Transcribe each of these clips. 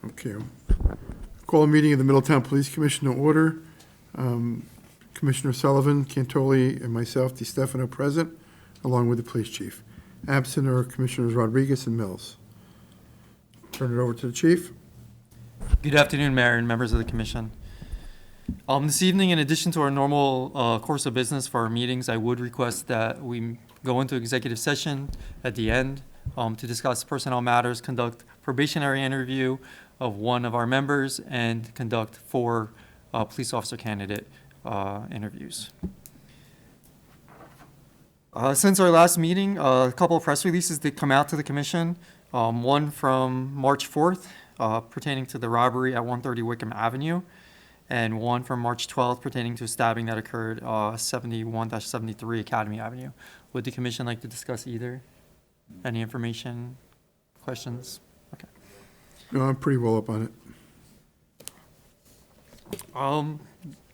Okay. Call a meeting of the Middletown Police Commission to order. Commissioner Sullivan, Cantoli, and myself, DiStefano, present, along with the police chief. Absent are Commissioners Rodriguez and Mills. Turn it over to the chief. Good afternoon, Mayor and members of the commission. This evening, in addition to our normal course of business for our meetings, I would request that we go into executive session at the end to discuss personnel matters, conduct probationary interview of one of our members, and conduct 4 police officer candidate interviews. Since our last meeting, a couple of press releases did come out to the commission. One from March 4th pertaining to the robbery at 130 Wickham Avenue, and one from March 12th pertaining to a stabbing that occurred 71-73 Academy Avenue. Would the commission like to discuss either? Any information, questions? Okay. No, I'm pretty well up on it.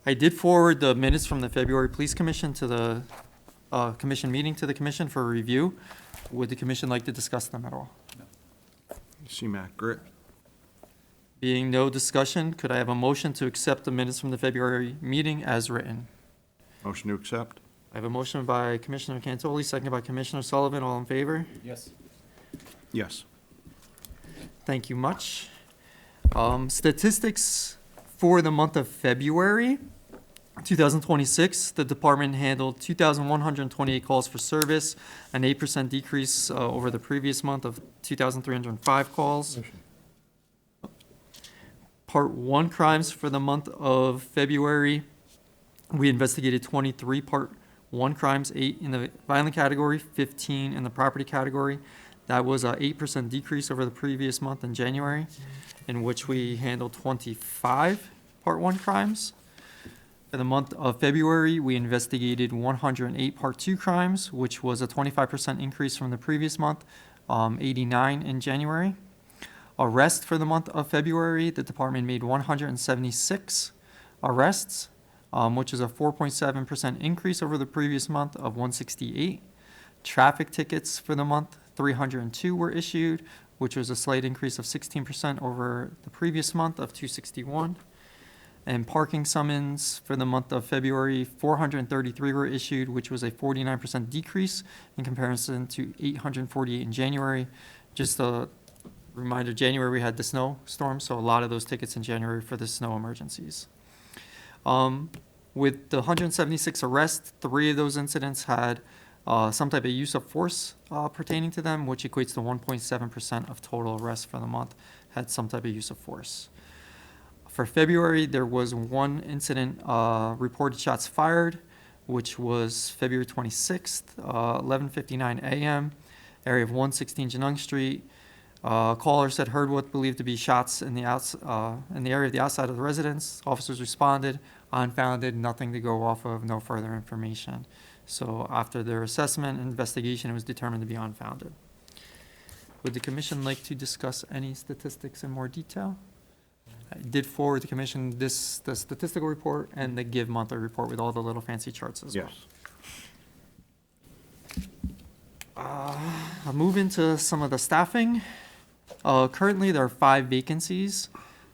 I did forward the minutes from the February Police Commission to the commission meeting to the commission for review. Would the commission like to discuss them at all? Seem accurate. Being no discussion, could I have a motion to accept the minutes from the February meeting as written? Motion to accept? I have a motion by Commissioner Cantoli, seconded by Commissioner Sullivan. All in favor? Yes. Yes. Thank you much. Statistics for the month of February 2026, the department handled 2,128 calls for service, an 8% decrease over the previous month of 2,305 calls. Part 1 crimes for the month of February, we investigated 23 Part 1 crimes, 8 in the violent category, 15 in the property category. That was an 8% decrease over the previous month in January, in which we handled 25 Part 1 crimes. For the month of February, we investigated 108 Part 2 crimes, which was a 25% increase from the previous month, 89 in January. Arrest for the month of February, the department made 176 arrests, which is a 4.7% increase over the previous month of 168. Traffic tickets for the month, 302 were issued, which was a slight increase of 16% over the previous month of 261. And parking summons for the month of February, 433 were issued, which was a 49% decrease in comparison to 848 in January. Just a reminder, January we had the snowstorm, so a lot of those tickets in January for the snow emergencies. With the 176 arrests, 3 of those incidents had some type of use of force pertaining to them, which equates to 1.7% of total arrests for the month had some type of use of force. For February, there was 1 incident reported shots fired, which was February 26th, 11:59 a.m., area of 116 Genung Street. Caller said heard what believed to be shots in the area of the outside of the residence. Officers responded, unfounded, nothing to go off of, no further information. So after their assessment and investigation, it was determined to be unfounded. Would the commission like to discuss any statistics in more detail? I did forward the commission the statistical report and the Give monthly report with all the little fancy charts as well. Yes. I'll move into some of the staffing. Currently, there are 5 vacancies,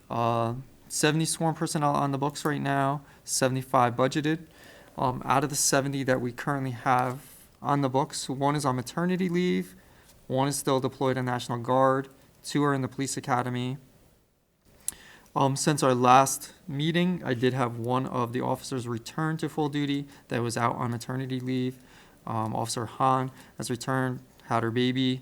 70 sworn personnel on the books right now, 75 budgeted. Out of the 70 that we currently have on the books, 1 is on maternity leave, 1 is still deployed in National Guard, 2 are in the police academy. Since our last meeting, I did have 1 of the officers return to full duty that was out on maternity leave. Officer Han has returned, had her baby.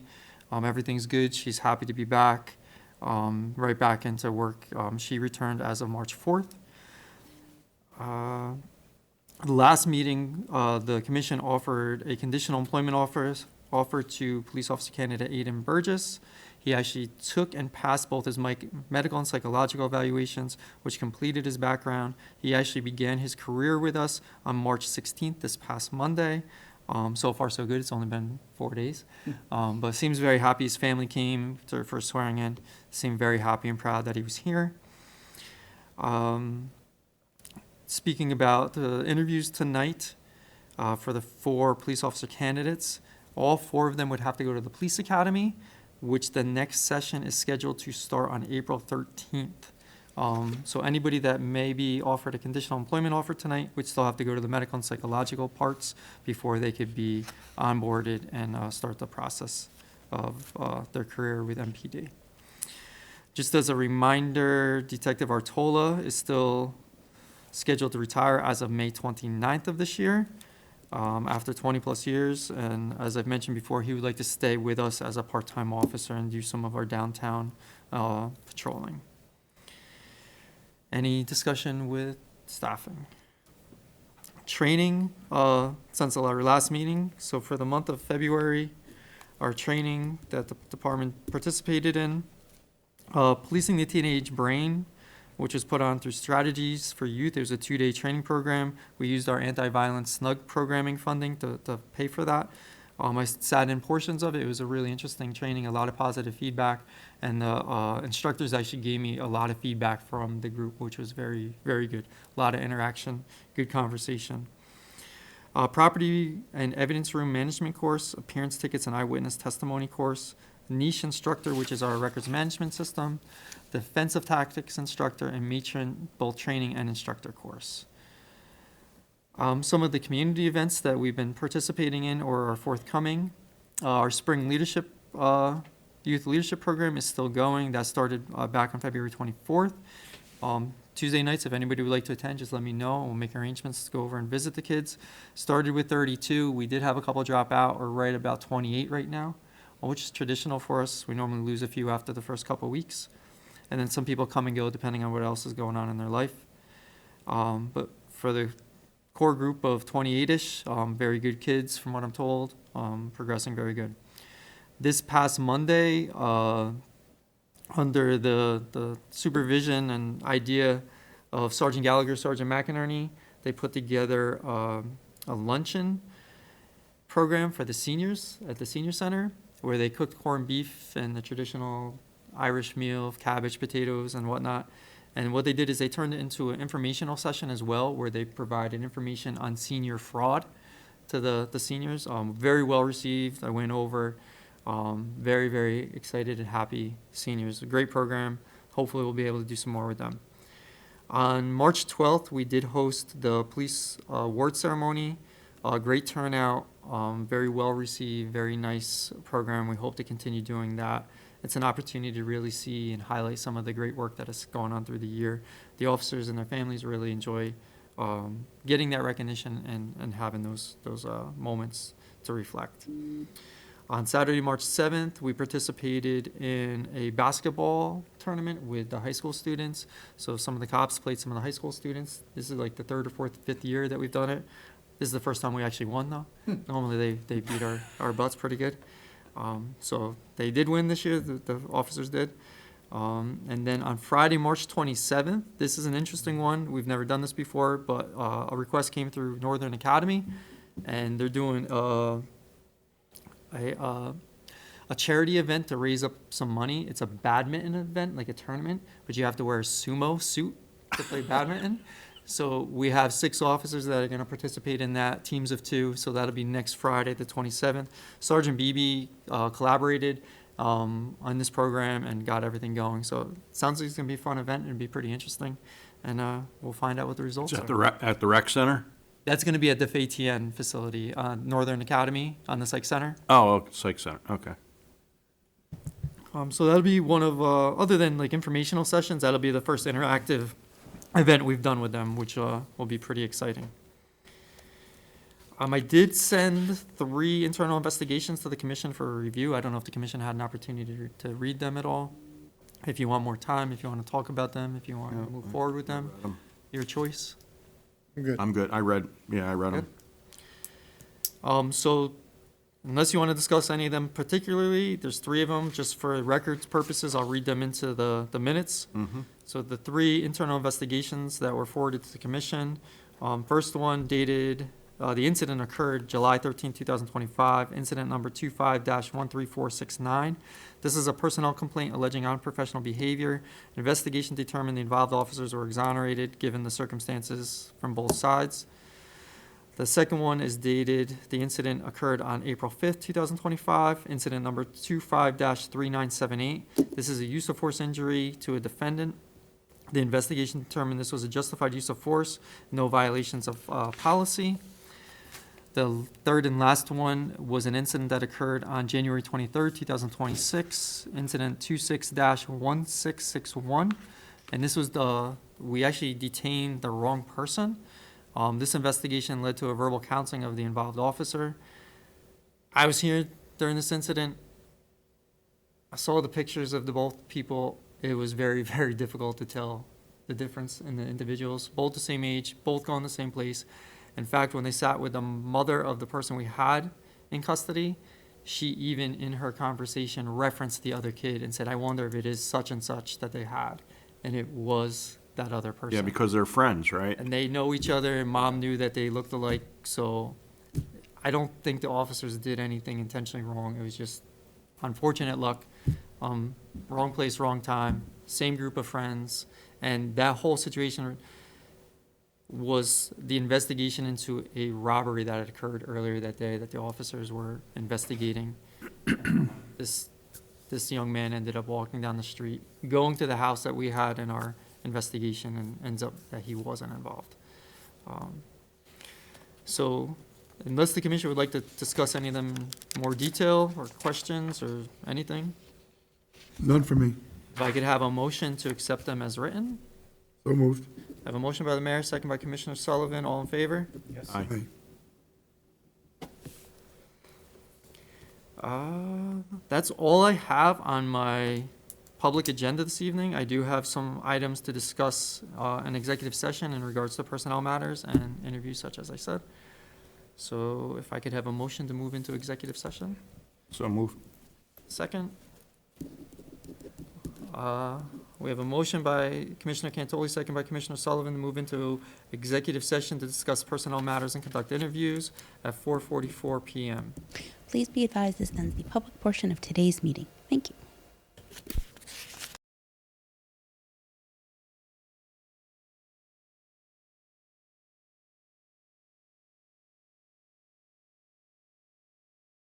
Everything's good. She's happy to be back, right back into work. She returned as of March 4th. The last meeting, the commission offered a conditional employment offer to police officer candidate Aiden Burgess. He actually took and passed both his medical and psychological evaluations, which completed his background. He actually began his career with us on March 16th, this past Monday. So far, so good. It's only been 4 days. But seems very happy. His family came for swearing in. Seemed very happy and proud that he was here. Speaking about the interviews tonight for the 4 police officer candidates, all 4 of them would have to go to the police academy. which the next session is scheduled to start on April 13th. So anybody that may be offered a conditional employment offer tonight would still have to go to the medical and psychological parts before they could be onboarded and start the process of their career with MPD. Just as a reminder, Detective Artola is still scheduled to retire as of May 29th of this year, after 20-plus years. And as I've mentioned before, he would like to stay with us as a part-time officer and do some of our downtown patrolling. Any discussion with staffing? Training, since our last meeting, so for the month of February, our training that the department participated in, Policing the Teenage Brain, which was put on through Strategies for Youth. It was a 2-day training program. We used our anti-violence SNUG programming funding to pay for that. I sat in portions of it. It was a really interesting training, a lot of positive feedback, and the instructors actually gave me a lot of feedback from the group, which was very, very good. A lot of interaction, good conversation. Property and evidence room management course, appearance tickets and eyewitness testimony course, niche instructor, which is our records management system, defensive tactics instructor, and matron, both training and instructor course. Some of the community events that we've been participating in or are forthcoming, our spring leadership, youth leadership program is still going. That started back on February 24th. Tuesday nights, if anybody would like to attend, just let me know. We'll make arrangements to go over and visit the kids. Started with 32. We did have a couple drop out. We're right about 28 right now, which is traditional for us. We normally lose a few after the first couple weeks. And then some people come and go depending on what else is going on in their life. But for the core group of 28-ish, very good kids from what I'm told, progressing very good. This past Monday, under the supervision and idea of Sergeant Gallagher, Sergeant McInerney, they put together a luncheon program for the seniors at the senior center, where they cooked corned beef and the traditional Irish meal of cabbage, potatoes, and whatnot. And what they did is they turned it into an informational session as well, where they provided information on senior fraud to the seniors. Very well received. I went over. Very, very excited and happy seniors. A great program. Hopefully we'll be able to do some more with them. On March 12th, we did host the police award ceremony. Great turnout. Very well received. Very nice program. We hope to continue doing that. It's an opportunity to really see and highlight some of the great work that has gone on through the year. The officers and their families really enjoy getting that recognition and having those moments to reflect. On Saturday, March 7th, we participated in a basketball tournament with the high school students. So some of the cops played some of the high school students. This is like the 3rd or 4th, 5th year that we've done it. This is the first time we actually won, though. Normally they beat our butts pretty good. So they did win this year, the officers did. And then on Friday, March 27th, this is an interesting one. We've never done this before, but a request came through Northern Academy, and they're doing a charity event to raise up some money. It's a badminton event, like a tournament, but you have to wear a sumo suit to play badminton. So we have 6 officers that are going to participate in that, teams of 2. So that'll be next Friday, the 27th. Sergeant Beebe collaborated on this program and got everything going. So it sounds like it's going to be a fun event and be pretty interesting. And we'll find out what the results Is are. at the rec center? That's going to be at the FATN facility, Northern Academy on the Psych Center. Oh, psych center, okay. So that'll be one of, other than like informational sessions, that'll be the first interactive event we've done with them, which will be pretty exciting. I did send 3 internal investigations to the commission for review. I don't know if the commission had an opportunity to read them at all. If you want more time, if you want to talk about them, if you want to move forward with them, your choice. Good. I'm good. I read them. So unless you want to discuss any of them particularly, there's 3 of them. Just for records purposes, I'll read them into the minutes. Mm-hmm. So the 3 internal investigations that were forwarded to the commission. First one dated, the incident occurred July 13, 2025, incident number 25-13469. This is a personnel complaint alleging unprofessional behavior. Investigation determined the involved officers were exonerated given the circumstances from both sides. The second one is dated, the incident occurred on April 5th, 2025, incident number 25-3978. This is a use of force injury to a defendant. The investigation determined this was a justified use of force, no violations of policy. The third and last one was an incident that occurred on January 23rd, 2026, incident 26-1661. And this was we actually detained the wrong person. This investigation led to a verbal counseling of the involved officer. I was here during this incident. I saw the pictures of the both people. It was very, very difficult to tell the difference in the individuals, both the same age, both going to the same place. In fact, when they sat with the mother of the person we had in custody, she even in her conversation referenced the other kid and said, I wonder if it is such and such that they had. And it was that other person. Yeah, because they're friends, right? And they know each other, and mom knew that they looked alike, so I don't think the officers did anything intentionally wrong. It was just unfortunate luck. Wrong place, wrong time, same group of friends, and that whole situation was the investigation into a robbery that had occurred earlier that day that the officers were investigating. This young man ended up walking down the street, going to the house that we had in our investigation, and ends up that he wasn't involved. So unless the commission would like to discuss any of them in more detail or questions or anything, None for me. if I could have a motion to accept them as written. So moved. I have a motion by the mayor, second by Commissioner Sullivan. All in favor? Aye. Aye. That's all I have on my public agenda this evening. I do have some items to discuss in executive session in regards to personnel matters and interviews such as I said. So if I could have a motion to move into executive session. So move. Second. We have a motion by Commissioner Cantoli, second by Commissioner Sullivan, to move into executive session to discuss personnel matters and conduct interviews at 4:44 PM. Please be advised this ends the public portion of today's meeting. Thank you.